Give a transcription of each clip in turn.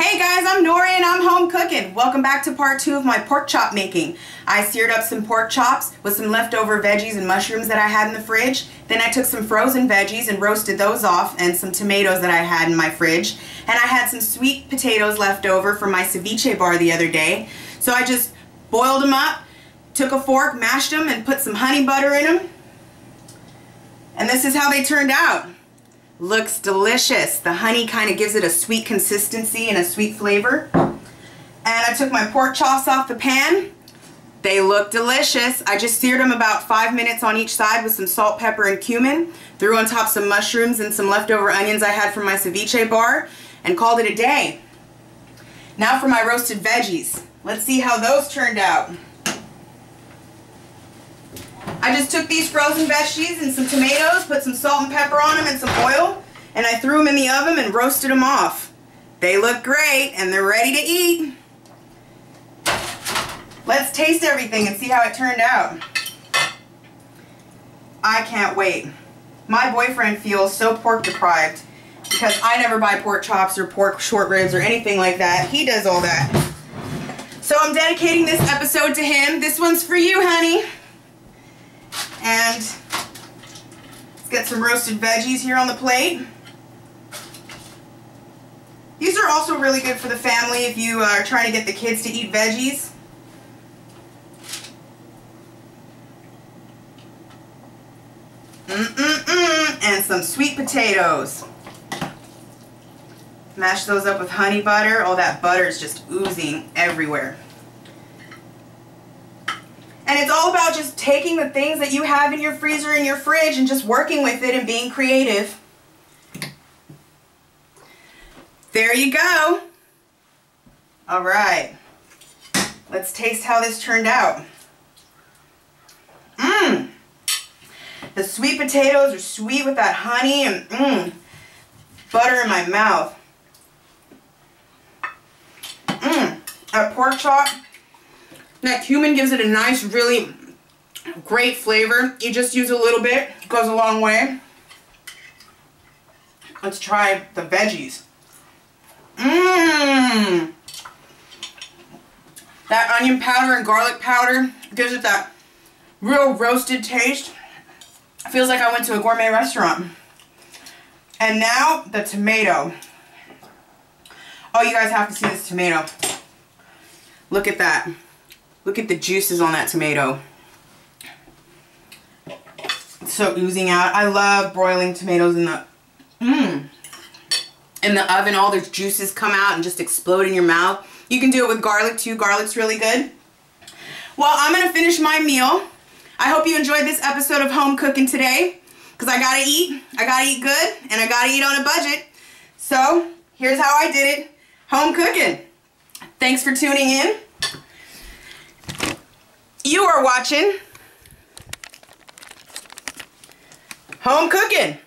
Hey guys, I'm Nori and I'm home cooking. Welcome back to part 2 of my pork chop making. I seared up some pork chops with some leftover veggies and mushrooms that I had in the fridge. Then I took some frozen veggies and roasted those off, and some tomatoes that I had in my fridge. And I had some sweet potatoes left over from my ceviche bar the other day. So I just boiled them up, took a fork, mashed them, and put some honey butter in them. And this is how they turned out. Looks delicious. The honey kind of gives it a sweet consistency and a sweet flavor. And I took my pork chops off the pan. They look delicious. I just seared them about 5 minutes on each side with some salt, pepper, and cumin. Threw on top some mushrooms and some leftover onions I had from my ceviche bar and called it a day. Now for my roasted veggies. Let's see how those turned out. I just took these frozen veggies and some tomatoes, put some salt and pepper on them and some oil, and I threw them in the oven and roasted them off. They look great and they're ready to eat. Let's taste everything and see how it turned out. I can't wait. My boyfriend feels so pork deprived because I never buy pork chops or pork short ribs or anything like that. He does all that. So I'm dedicating this episode to him. This one's for you, honey. And let's get some roasted veggies here on the plate. These are also really good for the family if you are trying to get the kids to eat veggies. And some sweet potatoes. Mash those up with honey butter. Oh, that butter is just oozing everywhere. And it's all about just taking the things that you have in your freezer and your fridge and just working with it and being creative. There you go. All right. Let's taste how this turned out. The sweet potatoes are sweet with that honey and butter in my mouth. That pork chop. That cumin gives it a nice, really great flavor. You just use a little bit. It goes a long way. Let's try the veggies. That onion powder and garlic powder gives it that real roasted taste. It feels like I went to a gourmet restaurant. And now the tomato. Oh, you guys have to see this tomato. Look at that. Look at the juices on that tomato. It's so oozing out. I love broiling tomatoes in the oven. All those juices come out and just explode in your mouth. You can do it with garlic too. Garlic's really good. Well, I'm going to finish my meal. I hope you enjoyed this episode of Home Cooking today, because I gotta eat. I gotta eat good, and I gotta eat on a budget. So here's how I did it. Home cooking. Thanks for tuning in. You are watching Home Cooking.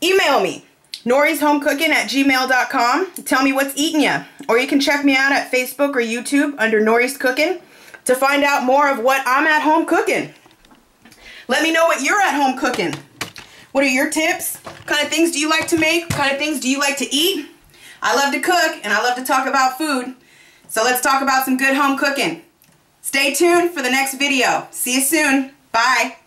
Email me, norishomecooking@gmail.com. Tell me what's eating ya. Or you can check me out at Facebook or YouTube under Nori's Cooking to find out more of what I'm at home cooking. Let me know what you're at home cooking. What are your tips? What kind of things do you like to make? What kind of things do you like to eat? I love to cook and I love to talk about food. So let's talk about some good home cooking. Stay tuned for the next video. See you soon. Bye.